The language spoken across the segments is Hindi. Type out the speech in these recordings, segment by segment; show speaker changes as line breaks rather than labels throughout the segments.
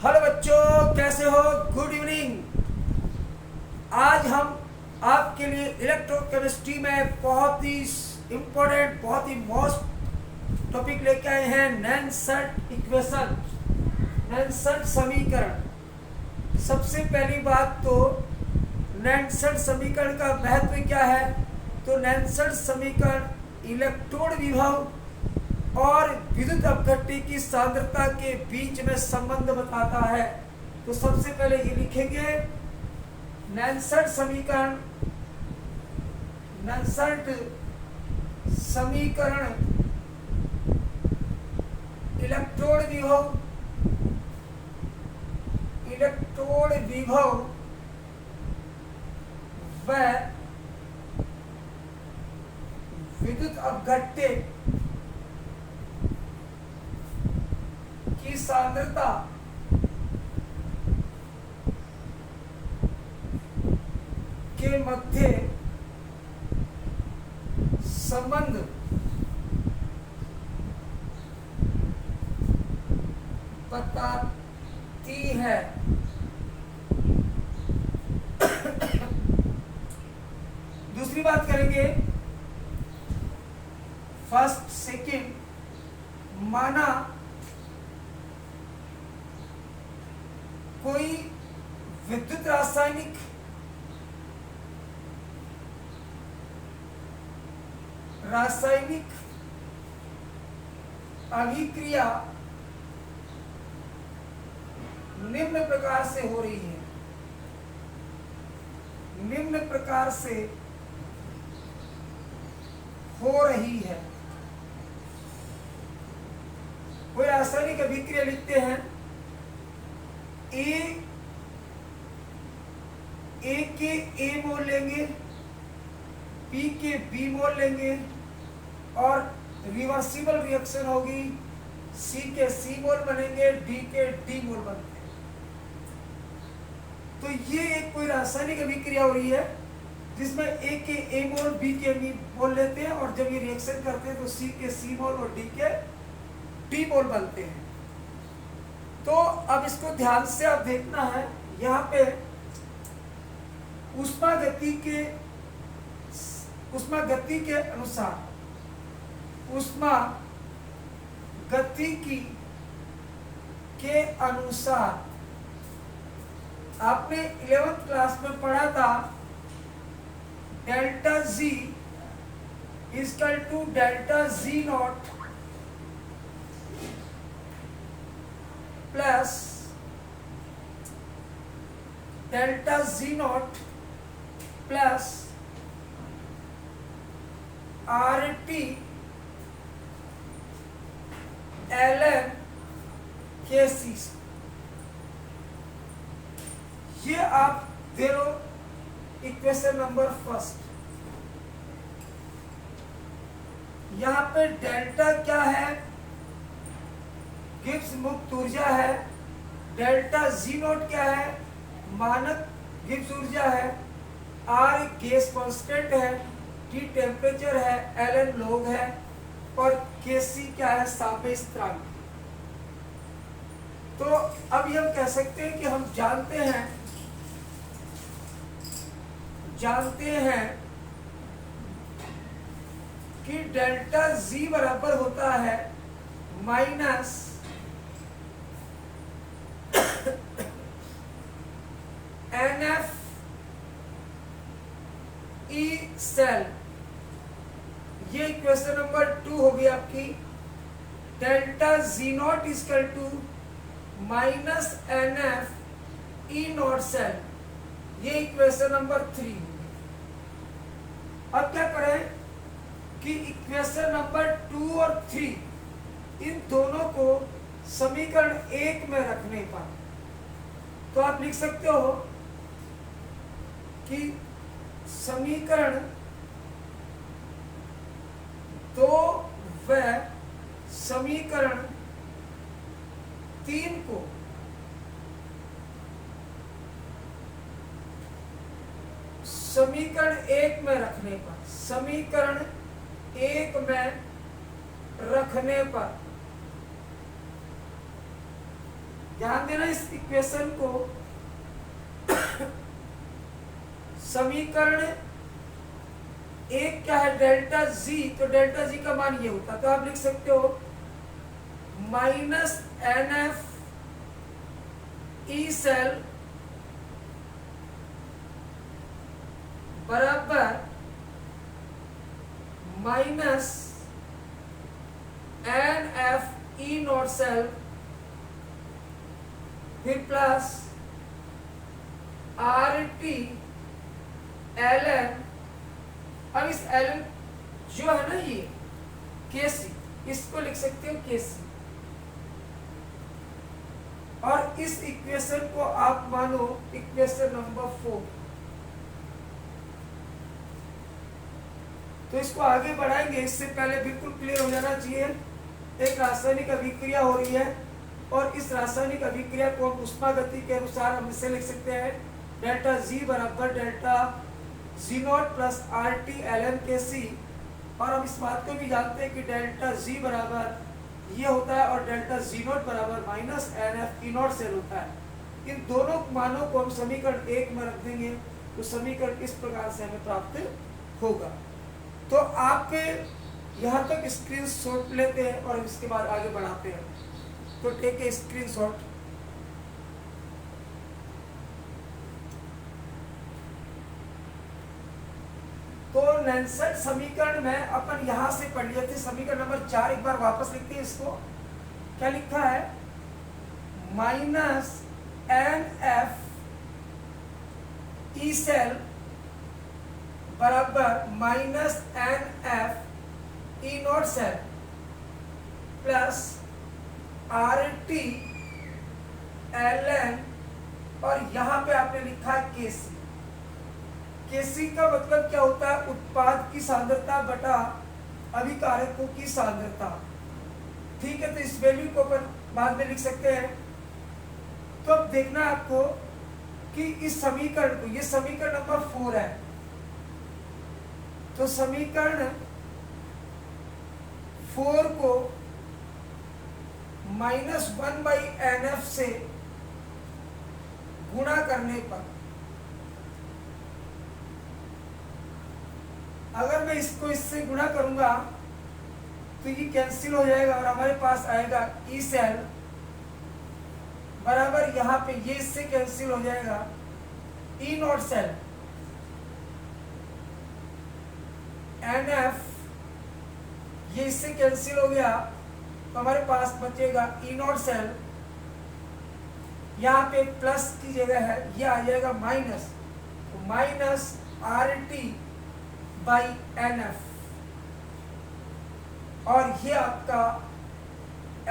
हेलो बच्चों, कैसे हो? Good evening. आज हम आपके लिए इलेक्ट्रोकेमिस्ट्री में बहुत ही इम्पोर्टेंट, बहुत ही मोस्ट टॉपिक लेके आए हैं, नैनसेट इक्वेशन, नैनसेट समीकरण। सबसे पहली बात तो नैनसेट समीकरण का महत्व क्या है? तो नैनसेट समीकरण इलेक्ट्रोड विभव और विद्युत अपघट्य की सांद्रता के बीच में संबंध बताता है। तो सबसे पहले ये लिखेंगे, नैनसेट समीकरण, नैनसेट समीकरण इलेक्ट्रोड विभव, इलेक्ट्रोड विभव व विद्युत अपघट्य की सांद्रता के मध्य संबंध बताती है। दूसरी बात करेंगे, फर्स्ट सेकंड, माना कोई विद्युत रासायनिक अभिक्रिया निम्न प्रकार से हो रही है, निम्न प्रकार से हो रही है। कोई रासायनिक अभिक्रिया लिखते हैं, ए के ए मोल लेंगे, बी के बी मोल लेंगे और रिवर्सिबल रिएक्शन होगी, सी के सी मोल बनेंगे, डी के डी मोल बनते हैं। तो ये एक कोई रासायनिक अभिक्रिया हो रही है जिसमें ए के ए मोल, बी के बी मोल लेते हैं और जब ये रिएक्शन करते हैं तो सी के सी मोल और डी के डी मोल बनते हैं। तो अब इसको ध्यान से आप देखना है, यहाँ पे ऊष्मा गति के अनुसार, ऊष्मा गतिकी के अनुसार आपने 11th क्लास में पढ़ा था, delta G equal to delta G not plus delta G not plus R T L n K C. ये आप दे लो इक्वेशन नंबर फर्स्ट। यहां पे डेल्टा क्या है? गिब्स मुक्त ऊर्जा है। डेल्टा जी नोट क्या है? मानक गिब्स ऊर्जा है। आर गैस कांस्टेंट है, टी टेम्परेचर है, एल एन लोग है और के सी क्या है? सापेक्ष स्थिरांक। तो अब ये हम कह सकते हैं कि हम जानते हैं कि डेल्टा जी बराबर होता है minus N F E cell. ये इक्वेशन नंबर 2 होगी आपकी। Delta G not equal to minus N F E not cell, ये इक्वेशन नंबर 3। अब क्या करें कि इक्वेशन नंबर 2 और 3 इन दोनों को समीकरण 1 में रखने पर तो आप लिख सकते हो कि समीकरण 2 व समीकरण 3 को समीकरण 1 में रखने पर, समीकरण 1 में रखने पर ध्यान देना इस इक्वेशन को समीकरण एक क्या है डेल्टा जी, तो डेल्टा जी का मान ये होता है, तो आप लिख सकते हो minus N F E cell बराबर minus N F E not cell फिर plus R T L N. अब इस एल एन जो है ना ये केसी, इसको लिख सकते हो केसी, और इस इक्वेशन को आप मानो इक्वेशन नंबर 4। तो इसको आगे बढ़ाएंगे, इससे पहले बिल्कुल क्लियर हो जाना चाहिए एक रासायनिक अभिक्रिया हो रही है, और इस रासायनिक अभिक्रिया को हम उष्मा गति के अनुसार हम इसे लिख सकते हैं डेल्टा जी बराबर delta G not plus R T L n K C. और हम इस बात को भी जानते हैं कि डेल्टा जी बराबर ये होता है और डेल्टा जी नॉट बराबर minus N F E not cell होता है। इन दोनों मानों को हम समीकरण 1 में रख देंगे तो समीकरण इस प्रकार से हमें प्राप्त होगा। तो आप यहाँ तक स्क्रीनशॉट लेते हैं और इसके बाद आगे बढ़ाते हैं। तो टेक ए स्क्रीनशॉट। तो 69 समीकरण में अपन यहां से पढ़ लिए थे, समीकरण नंबर 4 एक बार वापस लिखते हैं इसको। क्या लिखा है? Minus N F E cell बराबर minus N F E not cell plus R T L N, और यहां पे आपने लिखा है केसी। केसी का मतलब क्या होता है? उत्पाद की सांद्रता बटा अभिकारकों की सांद्रता। ठीक है, तो इस वैल्यू को अपन बाद में लिख सकते हैं। तो अब देखना है आपको कि इस समीकरण को, ये समीकरण नंबर 4 है, तो समीकरण 4 को -1/NF से गुणा करने पर, अगर मैं इसको इससे गुणा करूंगा तो ये कैंसिल हो जाएगा और हमारे पास आएगा ई सेल बराबर, यहां पे ये इससे कैंसिल हो जाएगा ई नॉट सेल NF, ये इससे कैंसिल हो गया तो हमारे पास बचेगा ई नॉट सेल, यहाँ पे प्लस की जगह है, ये आ जाएगा माइनस, तो minus R T by n F, और ये आपका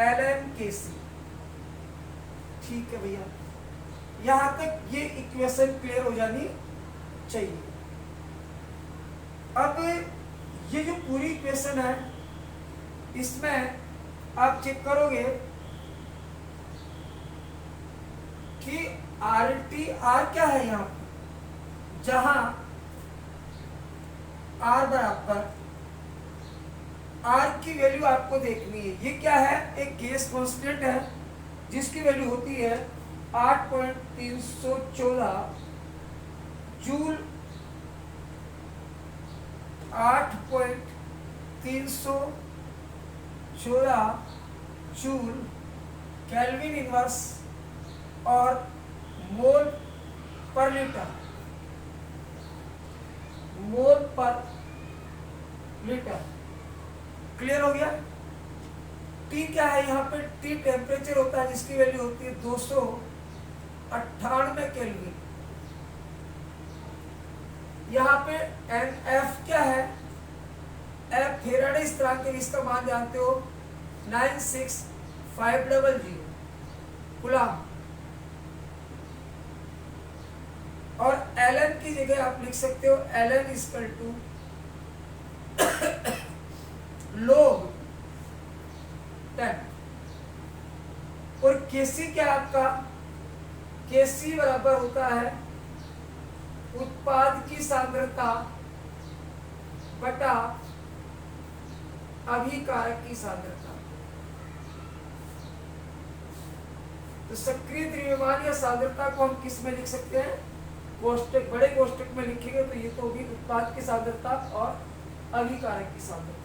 एल एन के सी। ठीक है भैया, यहां तक ये इक्वेशन क्लियर हो जानी चाहिए। अब ये जो पूरी इक्वेशन है इसमें आप चेक करोगे कि आर टी, आर क्या है यहाँ पर, जहां आर बराबर, आर की वैल्यू आपको देखनी है। ये क्या है? एक गैस कांस्टेंट है जिसकी वैल्यू होती है 8.314 जूल, 8.314 जूल केल्विन इनवर्स और मोल पर लीटर, मोल पर लीटर। क्लियर हो गया? टी क्या है? यहाँ पे टी टेम्परेचर होता है जिसकी वैल्यू होती है 298 केल्विन। यहाँ पे एन एफ क्या है? एफ फेराडे स्थिरांक के, इसका मान जानते हो 96500 कूलम, और एल एन की जगह आप लिख सकते हो एल एन इक्वल टू लोग 10। और केसी क्या आपका? केसी बराबर होता है उत्पाद की सांद्रता बटा अभिकारक की सांद्रता। तो सक्रिय द्रव्यमान या सांद्रता को हम किस में लिख सकते हैं? कोष्टक, बड़े कोष्टक में लिखेंगे तो ये तो होगी उत्पाद की सांद्रता और अभिकारक की सांद्रता।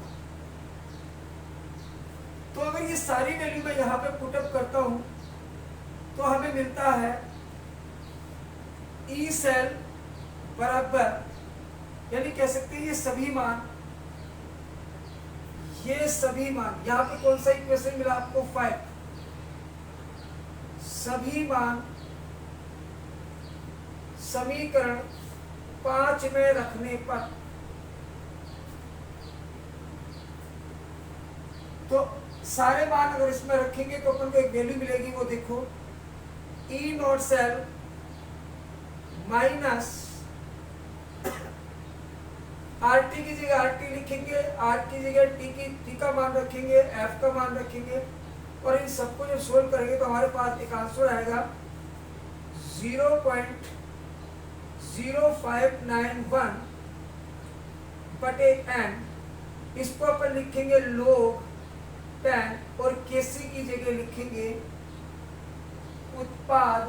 तो अगर ये सारी वैल्यू मैं यहाँ पे पुटअप करता हूं तो हमें मिलता है ई सेल बराबर, यानी कह सकते हैं ये सभी मान यहाँ पे कौन सा इक्वेशन मिला आपको? 5। सभी मान समीकरण 5 में रखने पर तो सारे मान अगर इसमें रखेंगे तो अपन को एक वैल्यू मिलेगी, वो देखो E not cell minus R T की जगह आर टी लिखेंगे, आर की जगह टी का मान रखेंगे, एफ का मान रखेंगे और इन सबको जब सोल्व करेंगे तो हमारे पास एक आंसर आएगा 0.0591 बटे n। इसको अपन लिखेंगे log 10 और केसी की जगह लिखेंगे उत्पाद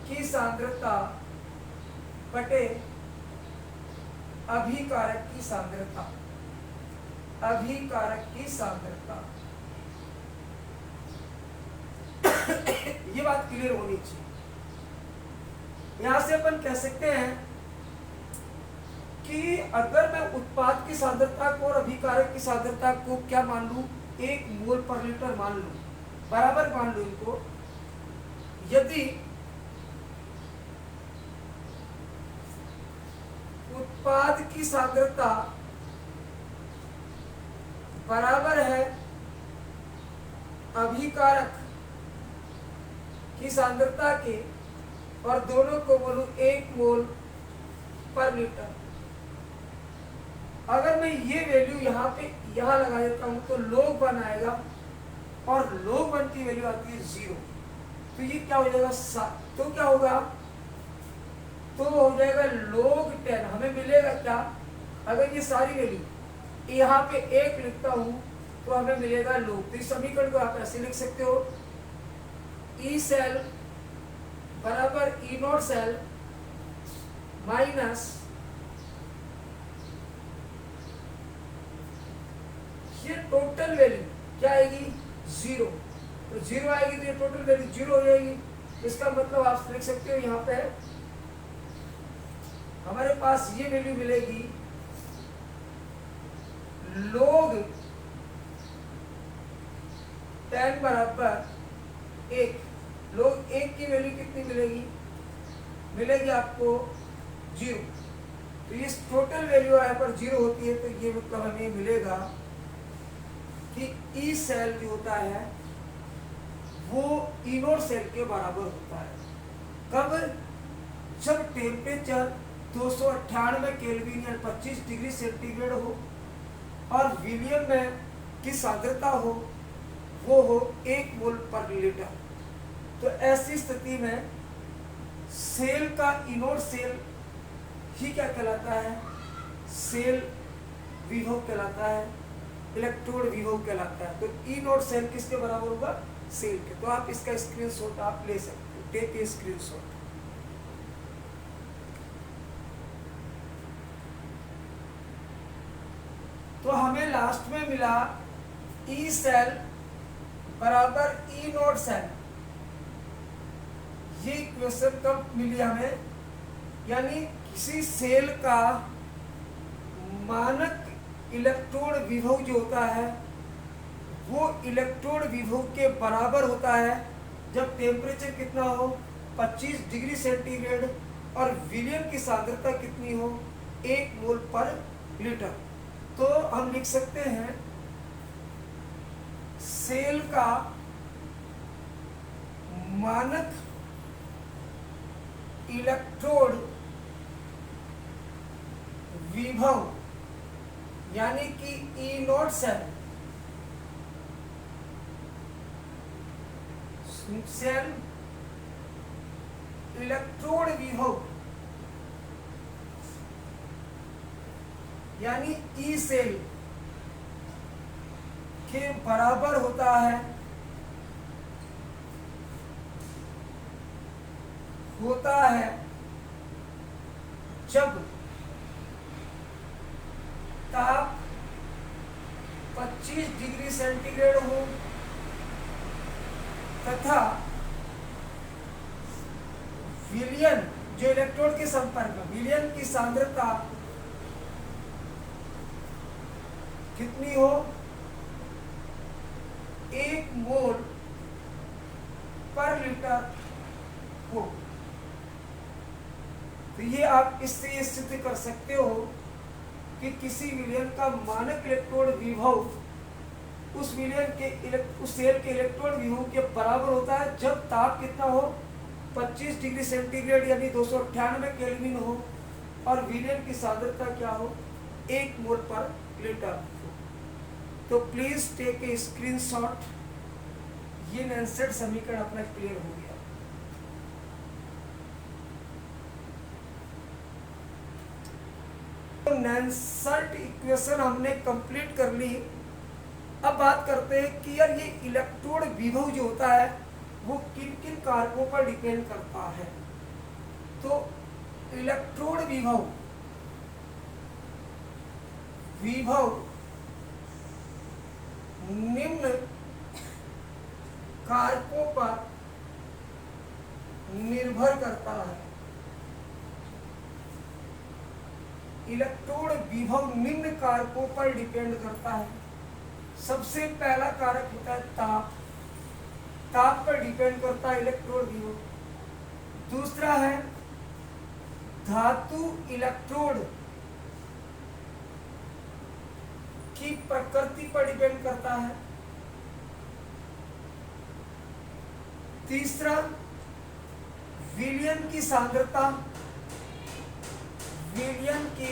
की सांद्रता बटे अभिकारक की सांद्रता। ये बात क्लियर होनी चाहिए। यहां से अपन कह सकते हैं कि अगर मैं उत्पाद की सांद्रता को और अभिकारक की सांद्रता को क्या मान लूं? 1 मोल पर लीटर मान लूं, बराबर मान लूं इनको। यदि उत्पाद की सांद्रता बराबर है अभिकारक की सांद्रता के और दोनों को बोलूं 1 मोल पर लीटर, अगर मैं ये वैल्यू यहाँ लगा देता हूं तो log 1 आएगा और log 1 की वैल्यू आती है 0। तो ये क्या हो जाएगा? तो क्या होगा? तो हो जाएगा log 10। हमें मिलेगा क्या? अगर ये सारी वैल्यू यहाँ पे 1 लिखता हूं तो हमें मिलेगा log। तो इस समीकरण को आप ऐसे लिख सकते हो ई सेल बराबर ई नॉट सेल माइनस ये टोटल वैल्यू क्या आएगी? 0। तो 0 आएगी तो ये टोटल वैल्यू 0 हो जाएगी। इसका मतलब आप लिख सकते हो यहाँ पे हमारे पास ये वैल्यू मिलेगी log 10 बराबर 1। log 1 की वैल्यू कितनी मिलेगी? मिलेगी आपको 0। तो इस टोटल वैल्यू यहाँ पर 0 होती है तो ये मतलब हमें मिलेगा कि ई सेल जो होता है वो ई नॉट सेल के बराबर होता है। कब? जब टेम्परेचर 298 केल्विन या 25 डिग्री सेंटीग्रेड हो और विलियम में की सांद्रता हो वो हो 1 मोल पर लीटर। तो ऐसी स्थिति में सेल का इनोड सेल ही क्या कहलाता है? सेल विभव कहलाता है, इलेक्ट्रोड विभव कहलाता है। तो ई नॉट सेल किसके बराबर होगा? सेल के। तो आप इसका स्क्रीनशॉट आप ले सकते हो, टेक ए स्क्रीनशॉट। तो हमें लास्ट में मिला ई सेल बराबर ई नॉट सेल। ये इक्वेशन कब मिली हमें? यानी किसी सेल का मानक इलेक्ट्रोड विभव जो होता है वो इलेक्ट्रोड विभव के बराबर होता है जब टेम्परेचर कितना हो? 25 डिग्री सेंटीग्रेड और विलियम की सांद्रता कितनी हो? 1 मोल पर लीटर। तो हम लिख सकते हैं सेल का मानक इलेक्ट्रोड विभव यानी कि ई नॉट सेल इलेक्ट्रोड विभव यानी ई सेल के बराबर होता है होता है जब ताप 25 डिग्री सेंटीग्रेड हो तथा विलयन जो इलेक्ट्रोड के संपर्क में विलयन की सांद्रता कितनी हो, 1 मोल पर लीटर हो। तो ये आप इससे सिद्ध कर सकते हो कि किसी विलयन का मानक इलेक्ट्रोड विभव उस विलयन के उस सेल के इलेक्ट्रोड विभव के बराबर होता है जब ताप कितना हो, 25 डिग्री सेंटीग्रेड यानी 298 केल्विन हो और विलयन की सांद्रता क्या हो, 1 मोल पर लीटर हो। तो प्लीज टेक ए स्क्रीनशॉट। ये नैनसेट समीकरण अपना क्लियर हो गया। तो नैनसेट इक्वेशन हमने कंप्लीट कर ली। अब बात करते हैं कि यार ये इलेक्ट्रोड विभव जो होता है वो किन किन कारकों पर डिपेंड करता है। तो इलेक्ट्रोड विभव निम्न कारकों पर निर्भर करता है। इलेक्ट्रोड विभव निम्न कारकों पर डिपेंड करता है। सबसे पहला कारक होता है ताप। ताप पर डिपेंड करता है इलेक्ट्रोड विभव। दूसरा है धातु इलेक्ट्रोड की प्रकृति पर डिपेंड करता है। तीसरा विलयन की सांद्रता, विलयन की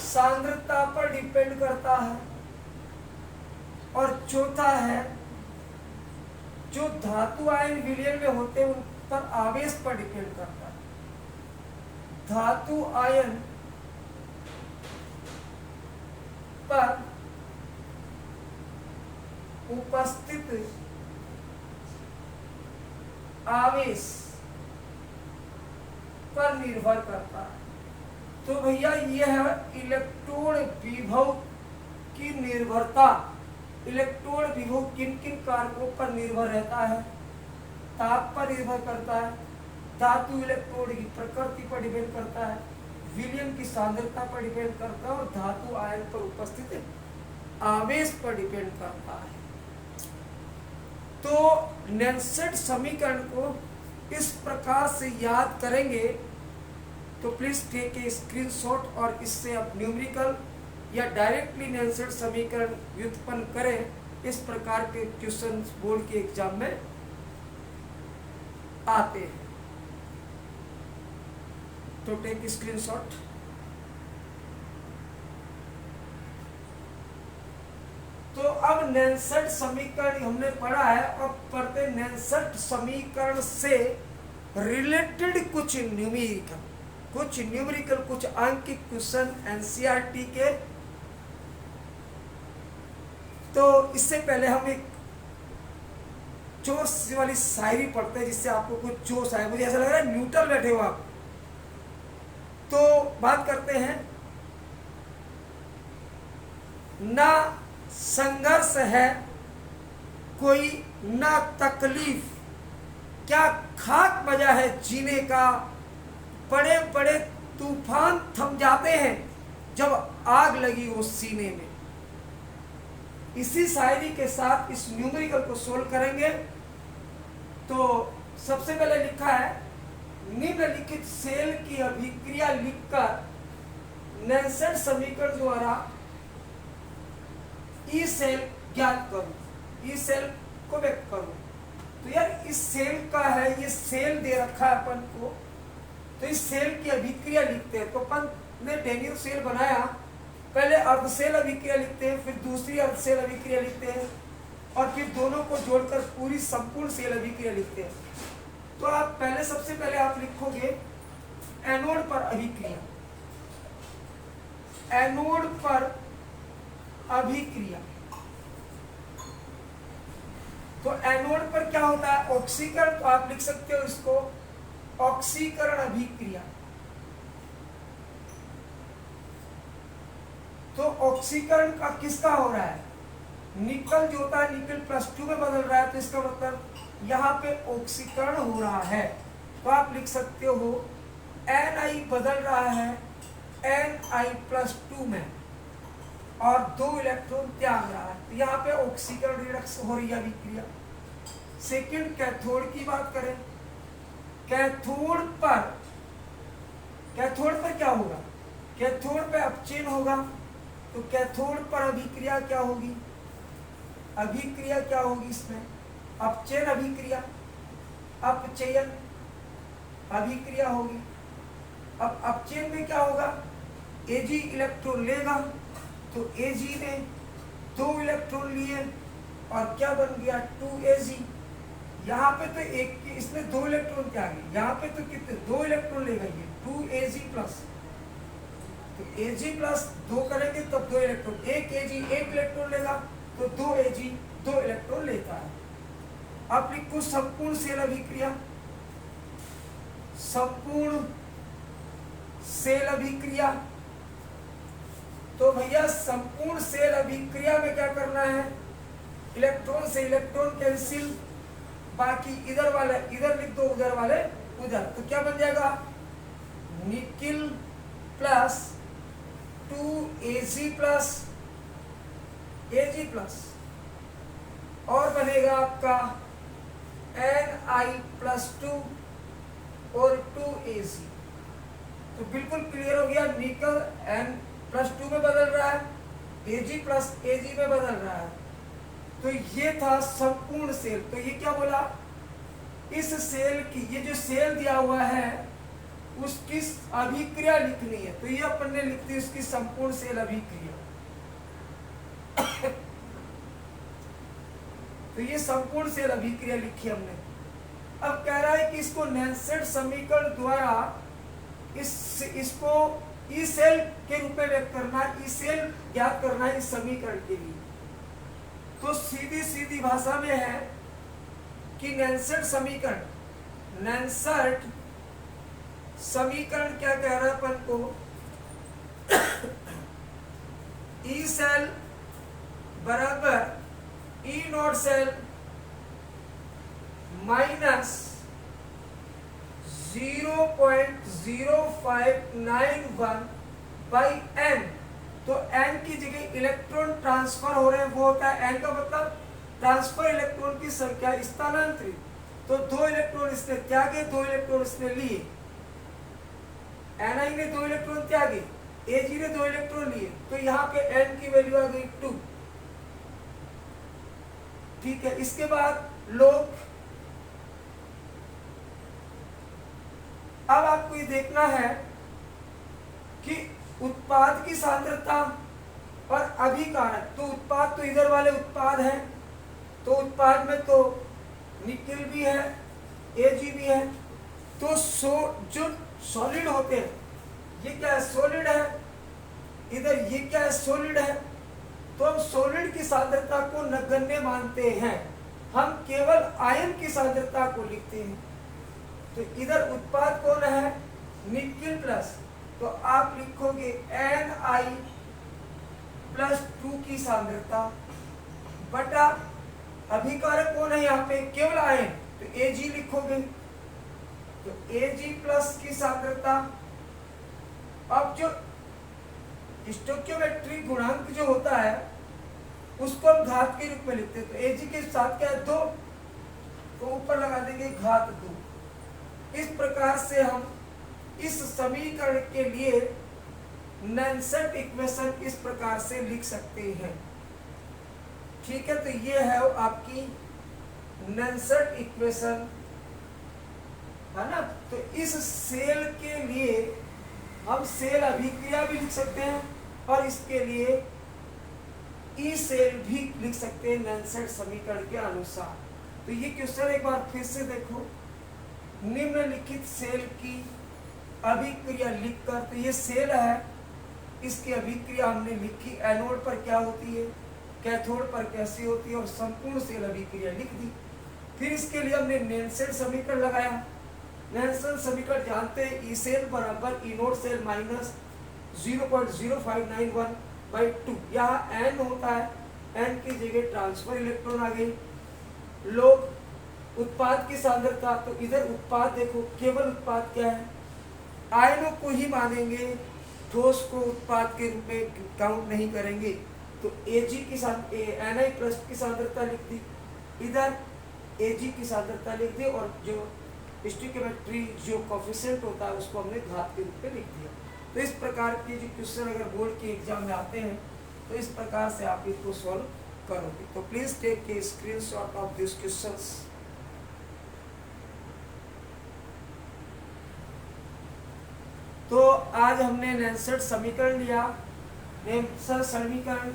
सांद्रता पर डिपेंड करता है। और चौथा है जो धातु आयन विलयन में होते हैं उन पर आवेश पर डिपेंड करता है। धातु आयन पर उपस्थित आवेश पर निर्भर करता है। तो भैया यह है इलेक्ट्रोड विभव की निर्भरता। इलेक्ट्रोड विभव किन किन कारकों पर निर्भर रहता है। ताप पर निर्भर करता है, धातु इलेक्ट्रोड की प्रकृति पर डिपेंड करता है, विलयन की सांद्रता पर डिपेंड करता है और धातु आयन पर उपस्थित आवेश पर डिपेंड करता है। तो नैनसेट समीकरण को इस प्रकार से याद करेंगे। तो प्लीज टेक ए स्क्रीनशॉट और इससे आप न्यूमेरिकल या डायरेक्टली नैनसेट समीकरण व्युत्पन्न करें। इस प्रकार के क्वेश्चन बोर्ड के एग्जाम में आते हैं। तो टेक स्क्रीनशॉट। तो अब नैनसेट समीकरण हमने पढ़ा है। अब पढ़ते नैनसेट समीकरण से रिलेटेड कुछ न्यूमेरिकल कुछ अंकित क्वेश्चन एनसीईआरटी के। तो इससे पहले हम एक जोश वाली शायरी पढ़ते हैं जिससे आपको कुछ जोश आए। मुझे ऐसा लग रहा है न्यूट्रल बैठे हो आप। तो बात करते हैं। ना संघर्ष है कोई ना तकलीफ, क्या खाक मजा है जीने का। बड़े बड़े तूफान थम जाते हैं जब आग लगी हो सीने में। इसी शायरी के साथ इस न्यूमेरिकल को सोल्व करेंगे। तो सबसे पहले लिखा है निम्नलिखित सेल की अभिक्रिया लिखकर नैनसेट समीकरण द्वारा ई सेल ज्ञात करो। ई सेल को व्यक्त करो। तो यार इस सेल का है, ये सेल दे रखा है अपन को। तो इस सेल की अभिक्रिया लिखते हैं। तो अपन ने डेनियल सेल बनाया। पहले अर्धसेल अभिक्रिया लिखते हैं, फिर दूसरी अर्धसेल अभिक्रिया लिखते हैं और फिर दोनों को जोड़कर पूरी संपूर्ण सेल अभिक्रिया लिखते हैं। तो आप पहले सबसे पहले आप लिखोगे एनोड पर अभिक्रिया। एनोड पर अभिक्रिया। तो एनोड पर क्या होता है, ऑक्सीकरण। तो आप लिख सकते हो इसको ऑक्सीकरण अभिक्रिया। तो ऑक्सीकरण का किसका हो रहा है? निकल जो होता है निकल +2 में बदल रहा है, तो इसका मतलब यहाँ पे ऑक्सीकरण हो रहा है। तो आप लिख सकते हो Ni बदल रहा है Ni+2 में और 2 इलेक्ट्रॉन त्याग रहा है। तो यहाँ पे ऑक्सीकरण रिडक्स हो रही है अभिक्रिया। सेकंड कैथोड की बात करें, कैथोड पर क्या होगा? कैथोड पे अपचयन होगा। तो कैथोड पर अभिक्रिया क्या होगी? अभिक्रिया क्या होगी इसमें? अपचयन अभिक्रिया, अपचयन अभिक्रिया होगी। अब अपचयन में क्या होगा? Ag इलेक्ट्रॉन लेगा, तो Ag ने 2 इलेक्ट्रॉन लिए और क्या बन गया? 2Ag। यहाँ पे तो एक इसने 2 इलेक्ट्रॉन क्या गए, यहाँ पे तो कितने 2 इलेक्ट्रॉन लेगा ये 2Ag प्लस। तो Ag प्लस 2 करेंगे तब 2 इलेक्ट्रॉन, एक Ag 1 इलेक्ट्रॉन लेगा तो 2Ag 2 इलेक्ट्रॉन लेता है। अब लिखो संपूर्ण सेल अभिक्रिया। संपूर्ण सेल अभिक्रिया, तो भैया संपूर्ण सेल अभिक्रिया में क्या करना है? इलेक्ट्रॉन से इलेक्ट्रॉन कैंसिल, बाकी इधर वाले इधर लिख दो, उधर वाले उधर। तो क्या बन जाएगा? Nickel plus 2Ag plus Ag और बनेगा आपका Ni+2 और 2Ag। तो बिल्कुल क्लियर हो गया, निकल N+2 में बदल रहा है, Ag प्लस Ag में बदल रहा है। तो ये था संपूर्ण सेल। तो ये क्या बोला? इस सेल की, ये जो सेल दिया हुआ है उसकी अभिक्रिया लिखनी है, तो ये अपन ने लिख दी उसकी संपूर्ण सेल अभिक्रिया। तो ये संपूर्ण सेल अभिक्रिया लिखी हमने। अब कह रहा है कि इसको नैनसेट समीकरण द्वारा इसको ई सेल के रूप में व्यक्त करना है, ई सेल ज्ञात करना है इस समीकरण के लिए। तो सीधी भाषा में है कि नैनसेट समीकरण क्या कह रहा है अपन को? ई सेल बराबर E not cell minus 0.0591 by n। तो n की जगह इलेक्ट्रॉन ट्रांसफर हो रहे हैं, वो होता है n का मतलब ट्रांसफर इलेक्ट्रॉन की संख्या स्थानांतरित। तो 2 इलेक्ट्रॉन इसने त्यागे, 2 इलेक्ट्रॉन इसने लिए। Ni ने 2 इलेक्ट्रॉन त्यागे, Ag ने 2 इलेक्ट्रॉन लिए, तो यहाँ पे n की वैल्यू आ गई 2। ठीक है, इसके बाद लोग अब आपको ये देखना है कि उत्पाद की सांद्रता और अभिकारक। तो उत्पाद तो इधर वाले उत्पाद हैं, तो उत्पाद में तो निकल भी है, Ag भी है। तो जो सॉलिड होते हैं, ये क्या है? सॉलिड है। इधर ये क्या है? सॉलिड है। तो हम सॉलिड की सांद्रता को नगण्य मानते हैं, हम केवल आयन की सांद्रता को लिखते हैं। तो इधर उत्पाद कौन है? निकिल प्लस, तो आप लिखोगे Ni+2 की सांद्रता बटा अभिकारक कौन है यहाँ पे? केवल आयन, तो Ag लिखोगे। तो Ag+ की सांद्रता। अब जो स्टोइकियोमेट्रिक गुणांक जो होता है उसको हम घात के रूप में लिखते हैं। तो Ag के साथ क्या है? 2, तो ऊपर लगा देंगे घात 2। इस प्रकार से हम इस समीकरण के लिए नैनसेट इक्वेशन इस प्रकार से लिख सकते हैं। ठीक है, तो ये है आपकी नैनसेट इक्वेशन, है ना। तो इस सेल के लिए हम सेल अभिक्रिया भी लिख सकते हैं और इसके लिए ई सेल भी लिख सकते हैं नैनसेट समीकरण के अनुसार। तो ये क्वेश्चन एक बार फिर से देखो, निम्नलिखित सेल की अभिक्रिया लिखकर। तो ये सेल है, इसकी अभिक्रिया हमने लिखी, एनोड पर क्या होती है, कैथोड पर कैसी होती है, और संपूर्ण सेल अभिक्रिया लिख दी। फिर इसके लिए हमने नैनसेट समीकरण लगाया, नेल्सन समीकरण जानते हैं, ई सेल बराबर ई नोट सेल माइनस 0.0591/2। यहाँ एन होता है, एन की जगह ट्रांसफर इलेक्ट्रॉन आ गई। लोग उत्पाद की सांद्रता, तो इधर उत्पाद देखो, केवल उत्पाद क्या है, आयनों को ही मानेंगे, ठोस को उत्पाद के रूप में काउंट नहीं करेंगे। तो Ag की Na+ की सांद्रता लिख दी, इधर Ag की सांद्रता लिख दी, और जो स्टोइकियोमेट्री जो कोफिशिएंट होता है उसको हमने घात के रूप में लिख दिया। तो इस प्रकार के जो क्वेश्चन अगर बोर्ड के एग्जाम में आते हैं तो इस प्रकार से आप इसको सॉल्व करोगे। तो please take a screenshot of this questions. तो आज हमने नेल्सन समीकरण लिया। नेल्सन समीकरण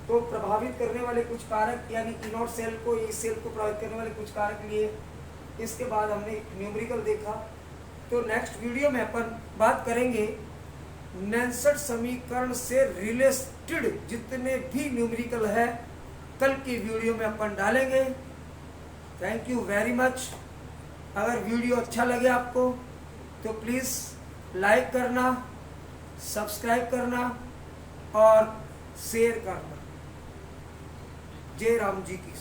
को प्रभावित करने वाले कुछ कारक, यानी ई नॉट सेल को, ई सेल को प्रभावित करने वाले कुछ कारक लिए। इसके बाद हमने न्यूमेरिकल देखा। तो नेक्स्ट वीडियो में अपन बात करेंगे नेल्सन समीकरण से रिलेटेड जितने भी न्यूमेरिकल है, कल की वीडियो में अपन डालेंगे। Thank you very much. अगर वीडियो अच्छा लगे आपको तो प्लीज़ लाइक करना, सब्सक्राइब करना और शेयर करना। जय राम जी की।